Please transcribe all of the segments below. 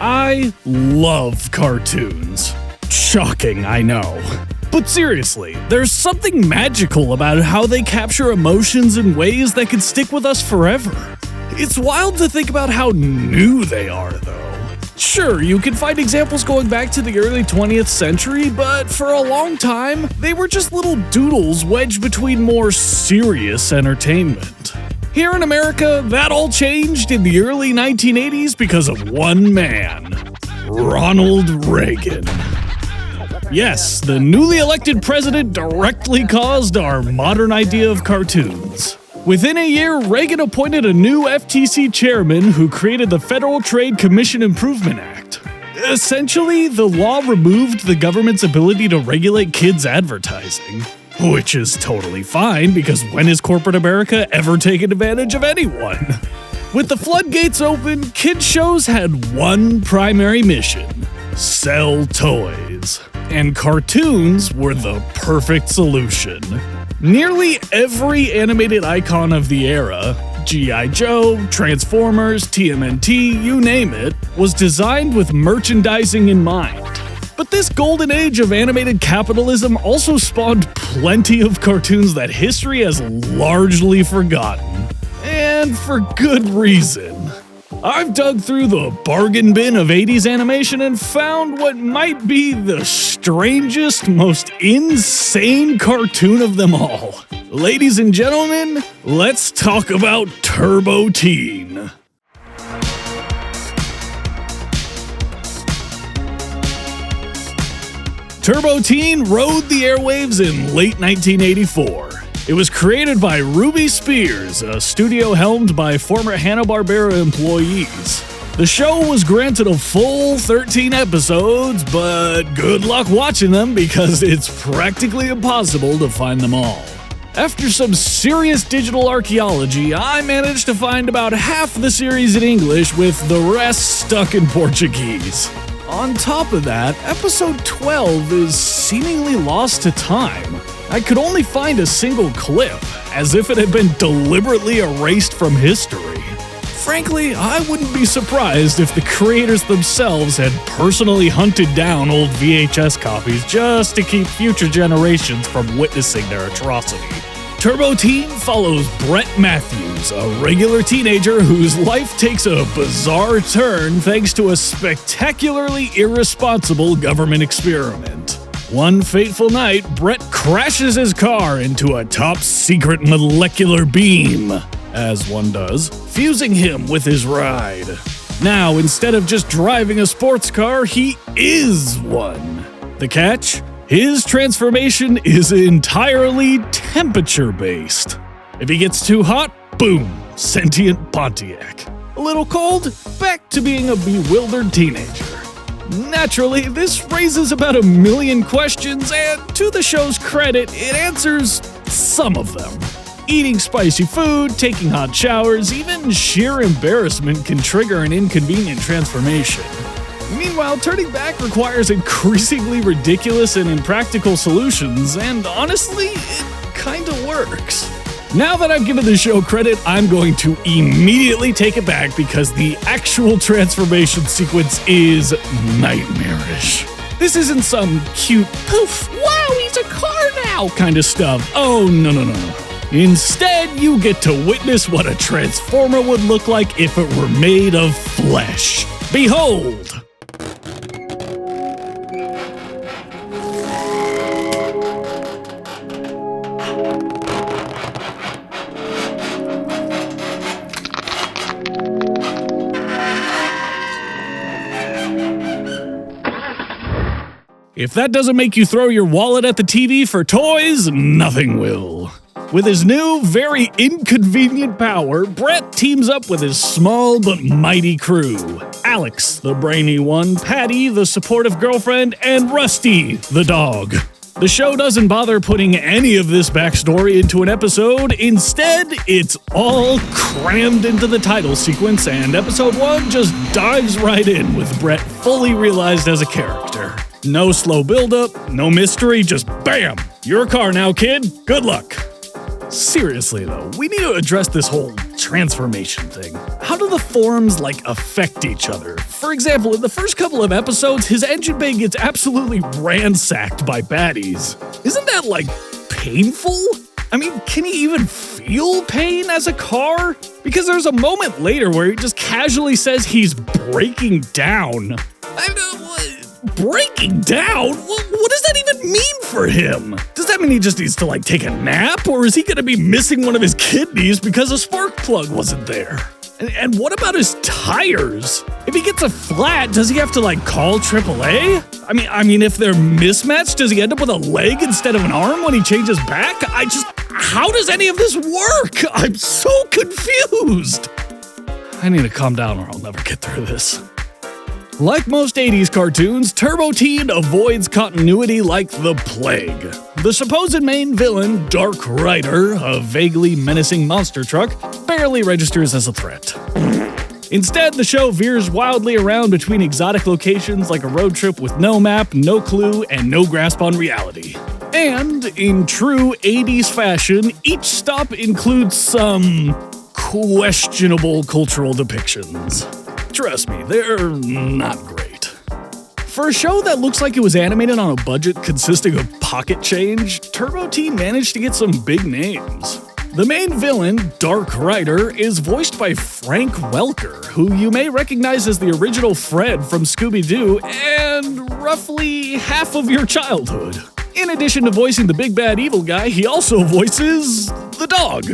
I love cartoons. Shocking, I know. But seriously, there's something magical about how they capture emotions in ways that can stick with us forever. It's wild to think about how new they are, though. Sure, you can find examples going back to the early 20th century, but for a long time, they were just little doodles wedged between more serious entertainment. Here in America, that all changed in the early 1980s because of one man, Ronald Reagan. Yes, the newly elected president directly caused our modern idea of cartoons. Within a year, Reagan appointed a new FTC chairman who created the Federal Trade Commission Improvement Act. Essentially, the law removed the government's ability to regulate kids' advertising. Which is totally fine, because when has corporate America ever taken advantage of anyone? With the floodgates open, kids' shows had one primary mission: sell toys. And cartoons were the perfect solution. Nearly every animated icon of the era, G.I. Joe, Transformers, TMNT, you name it, was designed with merchandising in mind. But this golden age of animated capitalism also spawned plenty of cartoons that history has largely forgotten. And for good reason. I've dug through the bargain bin of 80s animation and found what might be the strangest, most insane cartoon of them all. Ladies and gentlemen, let's talk about Turbo Teen. Turbo Teen rode the airwaves in late 1984. It was created by Ruby Spears, a studio helmed by former Hanna-Barbera employees. The show was granted a full 13 episodes, but good luck watching them because it's practically impossible to find them all. After some serious digital archaeology, I managed to find about half the series in English with the rest stuck in Portuguese. On top of that, episode 12 is seemingly lost to time. I could only find a single clip, as if it had been deliberately erased from history. Frankly, I wouldn't be surprised if the creators themselves had personally hunted down old VHS copies just to keep future generations from witnessing their atrocity. Turbo Teen follows Brett Matthews, a regular teenager whose life takes a bizarre turn thanks to a spectacularly irresponsible government experiment. One fateful night, Brett crashes his car into a top-secret molecular beam, as one does, fusing him with his ride. Now, instead of just driving a sports car, he is one. The catch? His transformation is entirely temperature-based. If he gets too hot, boom, sentient Pontiac. A little cold? Back to being a bewildered teenager. Naturally, this raises about 1 million questions, and to the show's credit, it answers some of them. Eating spicy food, taking hot showers, even sheer embarrassment can trigger an inconvenient transformation. Meanwhile, turning back requires increasingly ridiculous and impractical solutions, and honestly, it kinda works. Now that I've given the show credit, I'm going to immediately take it back because the actual transformation sequence is nightmarish. This isn't some cute, poof, wow, he's a car now kind of stuff. Oh, no. Instead, you get to witness what a transformer would look like if it were made of flesh. Behold! If that doesn't make you throw your wallet at the TV for toys, nothing will. With his new, very inconvenient power, Brett teams up with his small but mighty crew. Alex, the brainy one, Patty, the supportive girlfriend, and Rusty, the dog. The show doesn't bother putting any of this backstory into an episode. Instead, it's all crammed into the title sequence, and episode 1 just dives right in with Brett fully realized as a character. No slow build-up, no mystery, just BAM! Your car now, kid. Good luck. Seriously though, we need to address this whole transformation thing. How do the forms, affect each other? For example, in the first couple of episodes, his engine bay gets absolutely ransacked by baddies. Isn't that, painful? I mean, can he even feel pain as a car? Because there's a moment later where he just casually says he's breaking down. Breaking down? What does that even mean for him? Does that mean he just needs to, take a nap? Or is he gonna be missing one of his kidneys because a spark plug wasn't there? And what about his tires? If he gets a flat, does he have to, call AAA? I mean, if they're mismatched, does he end up with a leg instead of an arm when he changes back? How does any of this work? I'm so confused. I need to calm down or I'll never get through this. Like most 80s cartoons, Turbo Teen avoids continuity like the plague. The supposed main villain, Dark Rider, a vaguely menacing monster truck, barely registers as a threat. Instead, the show veers wildly around between exotic locations like a road trip with no map, no clue, and no grasp on reality. And, in true 80s fashion, each stop includes some questionable cultural depictions. Trust me, they're not great. For a show that looks like it was animated on a budget consisting of pocket change, Turbo Teen managed to get some big names. The main villain, Dark Rider, is voiced by Frank Welker, who you may recognize as the original Fred from Scooby-Doo and roughly half of your childhood. In addition to voicing the big bad evil guy, he also voices the dog.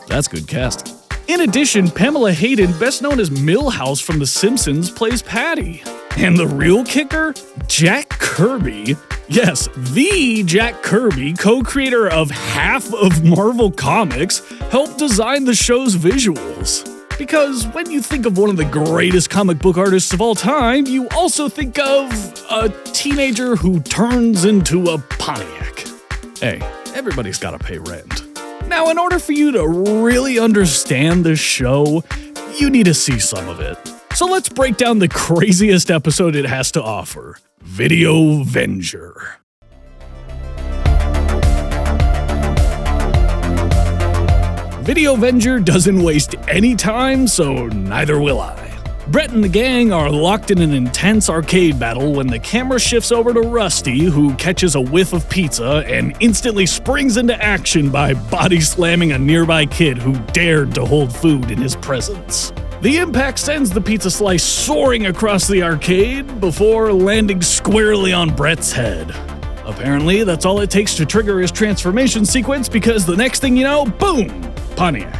That's good casting. In addition, Pamela Hayden, best known as Milhouse from The Simpsons, plays Patty. And the real kicker? Jack Kirby. Yes, the Jack Kirby, co-creator of half of Marvel Comics, helped design the show's visuals. Because when you think of one of the greatest comic book artists of all time, you also think of a teenager who turns into a Pontiac. Hey, everybody's gotta pay rent. Now, in order for you to really understand this show, you need to see some of it. So let's break down the craziest episode it has to offer, Video Venger. Video Venger doesn't waste any time, so neither will I. Brett and the gang are locked in an intense arcade battle when the camera shifts over to Rusty, who catches a whiff of pizza and instantly springs into action by body slamming a nearby kid who dared to hold food in his presence. The impact sends the pizza slice soaring across the arcade before landing squarely on Brett's head. Apparently, that's all it takes to trigger his transformation sequence because the next thing you know, boom, Pontiac.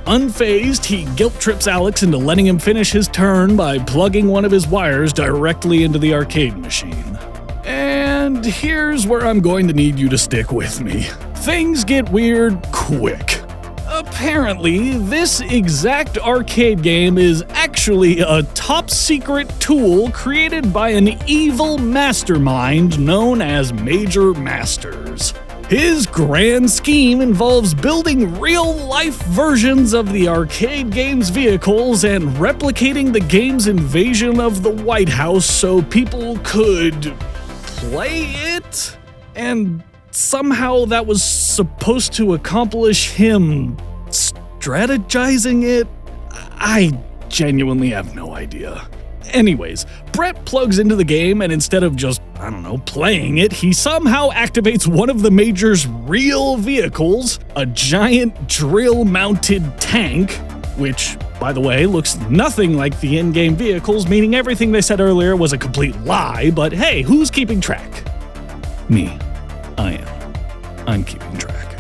Unfazed, he guilt-trips Alex into letting him finish his turn by plugging one of his wires directly into the arcade machine. And here's where I'm going to need you to stick with me. Things get weird quick. Apparently, this exact arcade game is actually a top-secret tool created by an evil mastermind known as Major Masters. His grand scheme involves building real-life versions of the arcade game's vehicles and replicating the game's invasion of the White House so people could play it? And somehow that was supposed to accomplish him strategizing it? I genuinely have no idea. Anyways, Brett plugs into the game and instead of just, playing it, he somehow activates one of the Major's real vehicles, a giant drill-mounted tank, which, by the way, looks nothing like the in-game vehicles, meaning everything they said earlier was a complete lie, but hey, who's keeping track? Me. I am. I'm keeping track.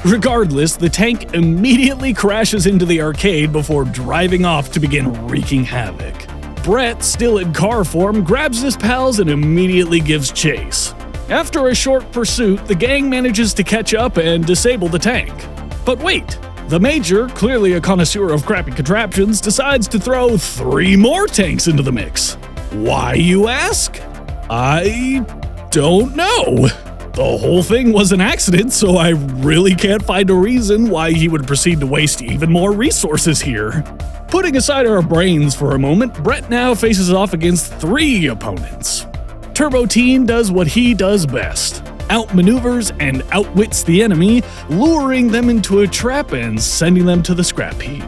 Regardless, the tank immediately crashes into the arcade before driving off to begin wreaking havoc. Brett, still in car form, grabs his pals and immediately gives chase. After a short pursuit, the gang manages to catch up and disable the tank. But wait, the Major, clearly a connoisseur of crappy contraptions, decides to throw 3 more tanks into the mix. Why, you ask? I don't know. The whole thing was an accident, so I really can't find a reason why he would proceed to waste even more resources here. Putting aside our brains for a moment, Brett now faces off against 3 opponents. Turbo Teen does what he does best. outmaneuvers and outwits the enemy, luring them into a trap and sending them to the scrap heap.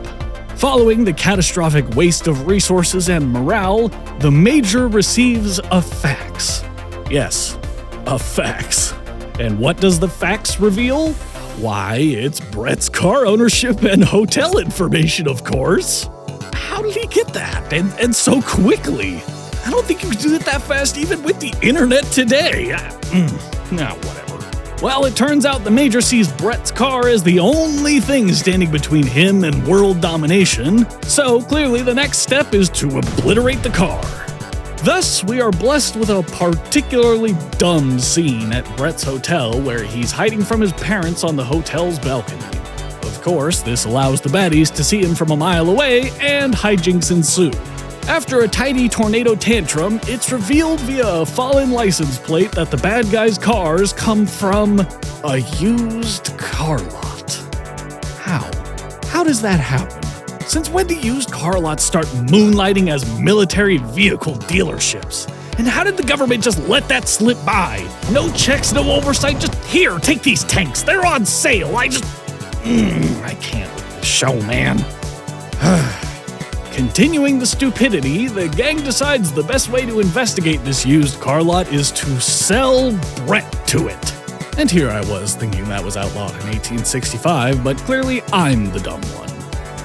Following the catastrophic waste of resources and morale, the Major receives a fax. Yes, a fax. And what does the fax reveal? Why, it's Brett's car ownership and hotel information, of course. How did he get that? And so quickly? I don't think you could do it that fast even with the internet today. Whatever. Well, it turns out the Major sees Brett's car as the only thing standing between him and world domination, so clearly the next step is to obliterate the car. Thus, we are blessed with a particularly dumb scene at Brett's hotel where he's hiding from his parents on the hotel's balcony. Of course, this allows the baddies to see him from a mile away, and hijinks ensue. After a tidy tornado tantrum, it's revealed via a fallen license plate that the bad guys' cars come from a used car lot. How? How does that happen? Since when do used car lots start moonlighting as military vehicle dealerships? And how did the government just let that slip by? No checks, no oversight, just here, take these tanks, they're on sale, I can't with this show, man. Continuing the stupidity, the gang decides the best way to investigate this used car lot is to sell Brett to it. And here I was thinking that was outlawed in 1865, but clearly I'm the dumb one.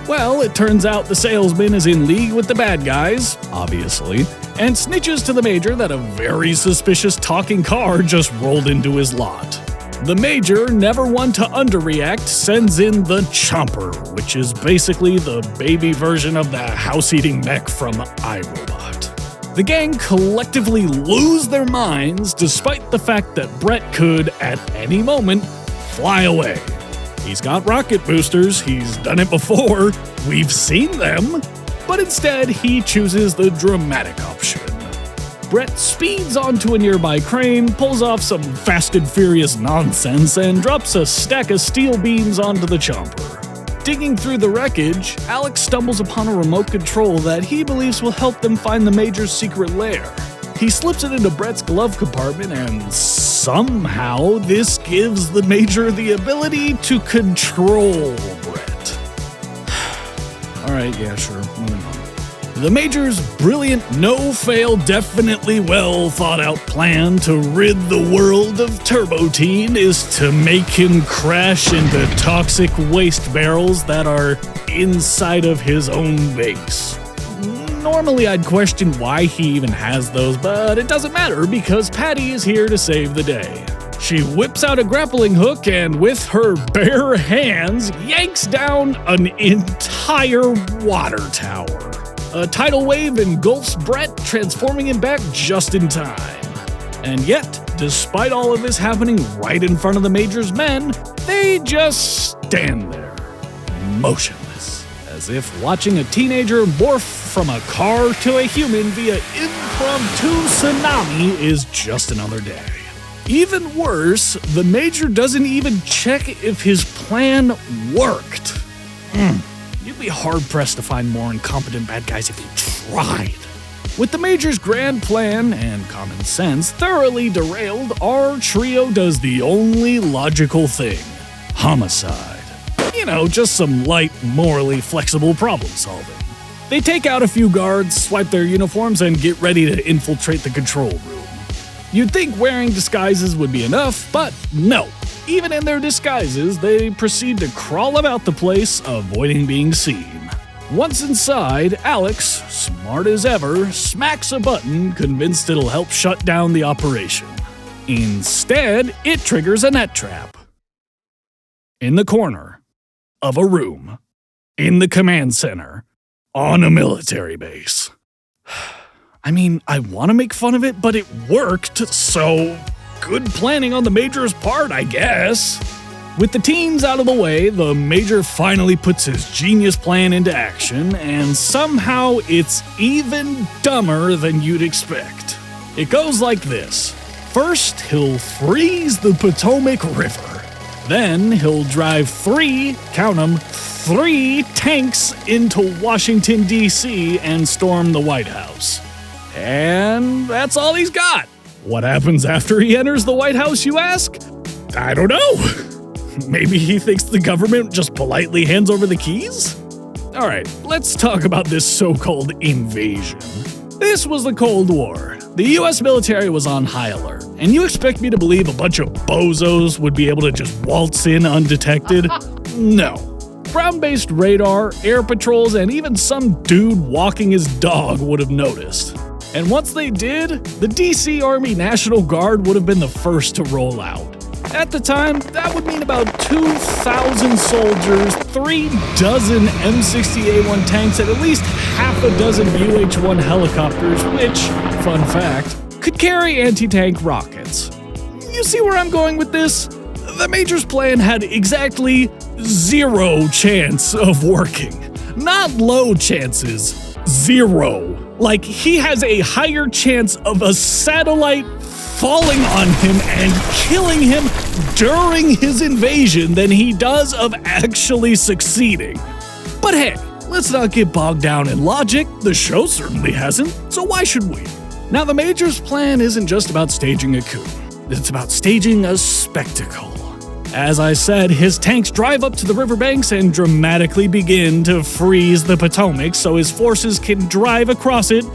Well, it turns out the salesman is in league with the bad guys, obviously, and snitches to the Major that a very suspicious talking car just rolled into his lot. The Major, never one to underreact, sends in the Chomper, which is basically the baby version of the house-eating mech from iRobot. The gang collectively lose their minds despite the fact that Brett could, at any moment, fly away. He's got rocket boosters, he's done it before, we've seen them, but instead he chooses the dramatic option. Brett speeds onto a nearby crane, pulls off some Fast and Furious nonsense, and drops a stack of steel beams onto the Chomper. Digging through the wreckage, Alex stumbles upon a remote control that he believes will help them find the Major's secret lair. He slips it into Brett's glove compartment, and somehow this gives the Major the ability to control Brett. Alright, yeah, sure, moving on. The Major's brilliant, no-fail, definitely well-thought-out plan to rid the world of Turbotine is to make him crash into toxic waste barrels that are inside of his own base. Normally I'd question why he even has those, but it doesn't matter because Patty is here to save the day. She whips out a grappling hook and with her bare hands yanks down an entire water tower. A tidal wave engulfs Brett, transforming him back just in time. And yet, despite all of this happening right in front of the Major's men, they just stand there, motionless, as if watching a teenager morph from a car to a human via impromptu tsunami is just another day. Even worse, the Major doesn't even check if his plan worked. You'd be hard-pressed to find more incompetent bad guys if you tried. With the Major's grand plan and common sense thoroughly derailed, our trio does the only logical thing: homicide. You know, just some light, morally flexible problem solving. They take out a few guards, swipe their uniforms, and get ready to infiltrate the control room. You'd think wearing disguises would be enough, but no. Even in their disguises, they proceed to crawl about the place, avoiding being seen. Once inside, Alex, smart as ever, smacks a button, convinced it'll help shut down the operation. Instead, it triggers a net trap. In the corner of a room, in the command center, on a military base. I mean, I want to make fun of it, but it worked, so good planning on the Major's part, I guess. With the teens out of the way, the Major finally puts his genius plan into action, and somehow it's even dumber than you'd expect. It goes like this. First, he'll freeze the Potomac River. Then he'll drive 3 tanks into Washington, D.C. and storm the White House. And that's all he's got. What happens after he enters the White House, you ask? I don't know. Maybe he thinks the government just politely hands over the keys? Alright, let's talk about this so-called invasion. This was the Cold War. The US military was on high alert, and you expect me to believe a bunch of bozos would be able to just waltz in undetected? No. Ground-based radar, air patrols, and even some dude walking his dog would have noticed. And once they did, the DC Army National Guard would have been the first to roll out. At the time, that would mean about 2,000 soldiers, 3 dozen M60A1 tanks, and at least half a dozen UH-1 helicopters, which, fun fact, could carry anti-tank rockets. You see where I'm going with this? The Major's plan had exactly 0 chance of working. Not low chances, 0. Like, he has a higher chance of a satellite falling on him and killing him during his invasion than he does of actually succeeding. But hey, let's not get bogged down in logic. The show certainly hasn't, so why should we? Now, the Major's plan isn't just about staging a coup. It's about staging a spectacle. As I said, his tanks drive up to the riverbanks and dramatically begin to freeze the Potomac so his forces can drive across it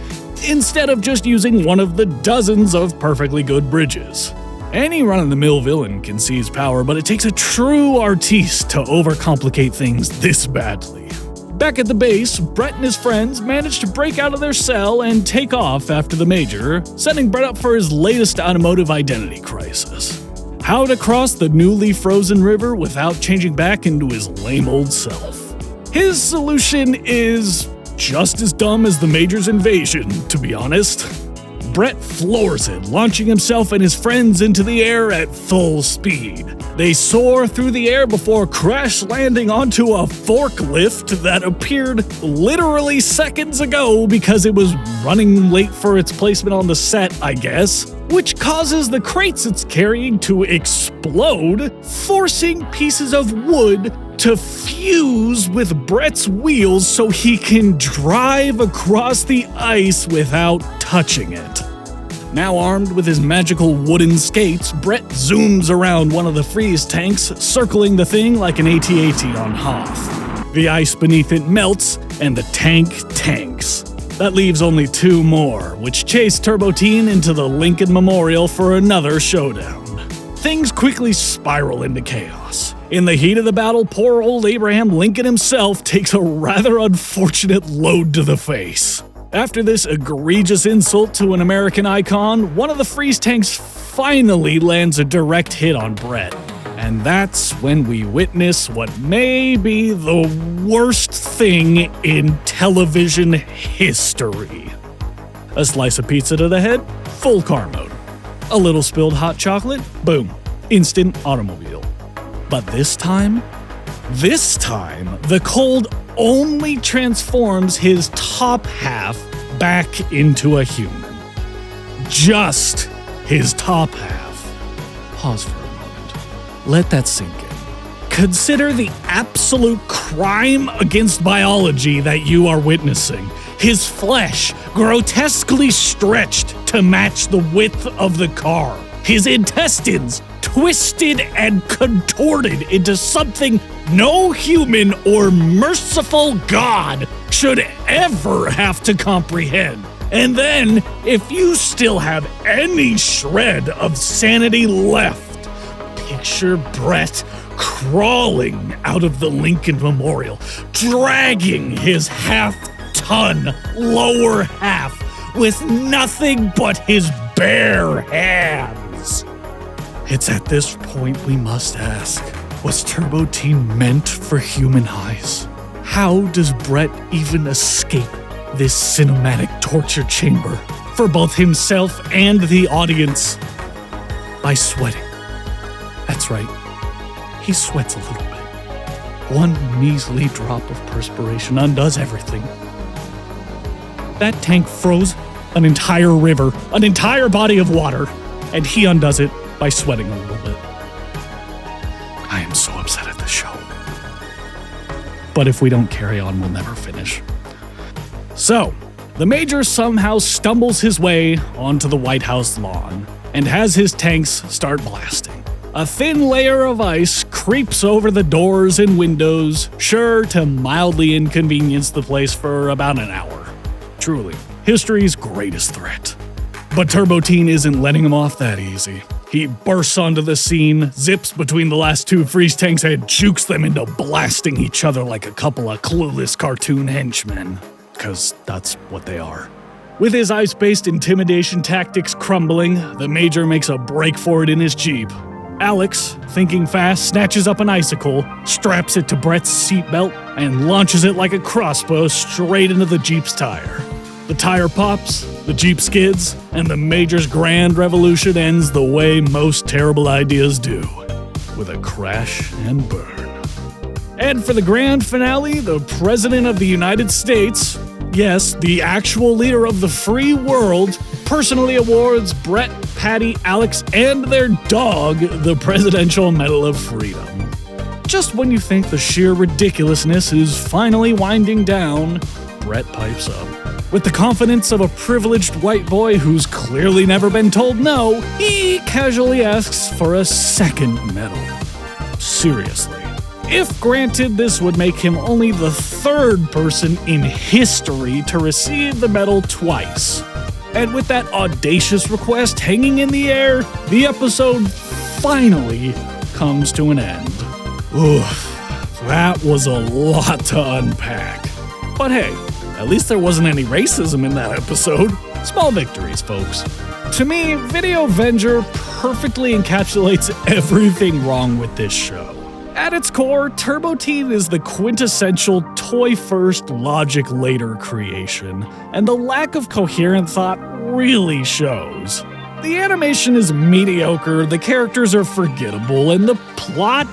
instead of just using one of the dozens of perfectly good bridges. Any run-of-the-mill villain can seize power, but it takes a true artiste to overcomplicate things this badly. Back at the base, Brett and his friends manage to break out of their cell and take off after the Major, setting Brett up for his latest automotive identity crisis. How to cross the newly frozen river without changing back into his lame old self. His solution is just as dumb as the Major's invasion, to be honest. Brett floors it, launching himself and his friends into the air at full speed. They soar through the air before crash landing onto a forklift that appeared literally seconds ago because it was running late for its placement on the set, I guess, which causes the crates it's carrying to explode, forcing pieces of wood to fuse with Brett's wheels so he can drive across the ice without touching it. Now armed with his magical wooden skates, Brett zooms around one of the freeze tanks, circling the thing like an AT-AT on Hoth. The ice beneath it melts, and the tank tanks. That leaves only 2 more, which chase Turbo Teen into the Lincoln Memorial for another showdown. Things quickly spiral into chaos. In the heat of the battle, poor old Abraham Lincoln himself takes a rather unfortunate load to the face. After this egregious insult to an American icon, one of the freeze tanks finally lands a direct hit on Brett. And that's when we witness what may be the worst thing in television history. A slice of pizza to the head, full car mode. A little spilled hot chocolate, boom, instant automobile. But this time, the cold only transforms his top half back into a human. Just his top half. Pause for a moment. Let that sink in. Consider the absolute crime against biology that you are witnessing. His flesh grotesquely stretched to match the width of the car. His intestines twisted and contorted into something no human or merciful God should ever have to comprehend. And then, if you still have any shred of sanity left, picture Brett crawling out of the Lincoln Memorial, dragging his half-ton lower half with nothing but his bare hands. It's at this point we must ask, was Turbo Teen meant for human eyes? How does Brett even escape this cinematic torture chamber for both himself and the audience? By sweating. That's right, he sweats a little bit. One measly drop of perspiration undoes everything. That tank froze an entire river, an entire body of water, and he undoes it by sweating a little bit. I am so upset at this show. But if we don't carry on, we'll never finish. So, the Major somehow stumbles his way onto the White House lawn. and has his tanks start blasting. A thin layer of ice creeps over the doors and windows, sure to mildly inconvenience the place for about an hour. Truly, history's greatest threat. But Turbo Teen isn't letting him off that easy. He bursts onto the scene, zips between the last two freeze tanks, and jukes them into blasting each other like a couple of clueless cartoon henchmen. 'Cause that's what they are. With his ice-based intimidation tactics crumbling, the Major makes a break for it in his Jeep. Alex, thinking fast, snatches up an icicle, straps it to Brett's seatbelt, and launches it like a crossbow straight into the Jeep's tire. The tire pops, the Jeep skids, and the Major's grand revolution ends the way most terrible ideas do, with a crash and burn. And for the grand finale, the President of the United States, yes, the actual leader of the free world, personally awards Brett, Patty, Alex, and their dog the Presidential Medal of Freedom. Just when you think the sheer ridiculousness is finally winding down, Brett pipes up. With the confidence of a privileged white boy who's clearly never been told no, he casually asks for a second medal. Seriously. If granted, this would make him only the third person in history to receive the medal twice. And with that audacious request hanging in the air, the episode finally comes to an end. Oof, that was a lot to unpack. But hey, at least there wasn't any racism in that episode. Small victories, folks. To me, Video Avenger perfectly encapsulates everything wrong with this show. At its core, Turbo Teen is the quintessential toy-first, logic-later creation, and the lack of coherent thought really shows. The animation is mediocre, the characters are forgettable, and the plot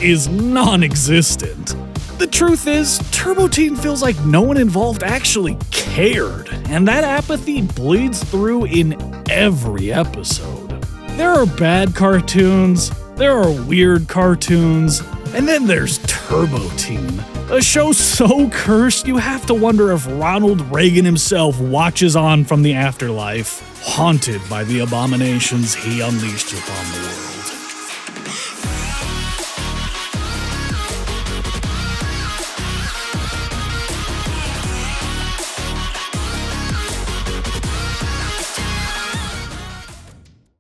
is non-existent. The truth is, Turbo Teen feels like no one involved actually cared, and that apathy bleeds through in every episode. There are bad cartoons, there are weird cartoons, and then there's Turbo Teen, a show so cursed you have to wonder if Ronald Reagan himself watches on from the afterlife, haunted by the abominations he unleashed upon the